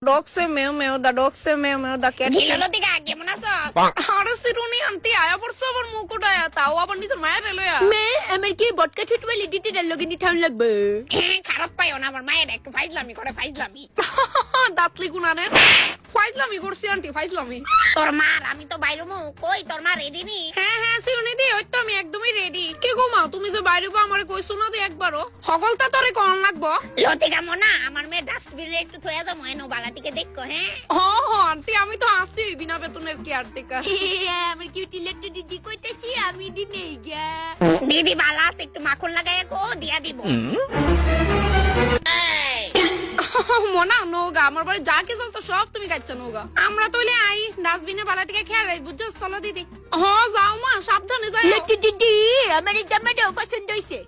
Dog say meow meow, the dog say meow meow, the cat say... ঢিলালো দিকে কেমন আছো? আরে সিরুনি আন্টি আয়া পড়ছে আবার মুখ উঠায়া তাও আবার নিজের মায়ের লইয়া মে আমার কি বটকা ছুটবে লিডিটের লগে নি ঠাউন লাগবে খারাপ পাইও না, আমার মায়ের একটু ফাইজলামি করে ফাইজলামি। দাঁতলি গুনানে ফাইজলামি করছি আন্টি ফাইজলামি। তোর মার আমি তো বাইরে মু কই, তোর মা রেডি নি? হ্যাঁ সিরুনি দি ওই তো আমি একদমই রেডি। কে গো মা তুমি যে বাইরে বা আমারে কইছো না দে একবারও সকলটা তোরে কোন লাগবো। লতিকা মনা আমার মেয়ে ডাস্টবিনে একটু থইয়া দাও, ময়নো বালাটিকে দেখো। হ্যাঁ আন্টি আমি তো আসি বিনা বেতনের কেয়ারটেকার। আমার কি টিলেট দিদি কইতাছি আমি দি নেই গা দিদি বালা আছে, একটু মাখন লাগাইয়া কো দিয়া দিব। মনা নৌগা আমার বাড়ি যা কিছু আছে সব তুমি গাইছো নৌগা। আমরা তইলে আই ডাস্টবিনে বালাটিকে খেয়াল রাখ বুঝছো। চলো দিদি। যাও মা সাবধানে যাও। দিদি আমার এই জামাটা পছন্দ হইছে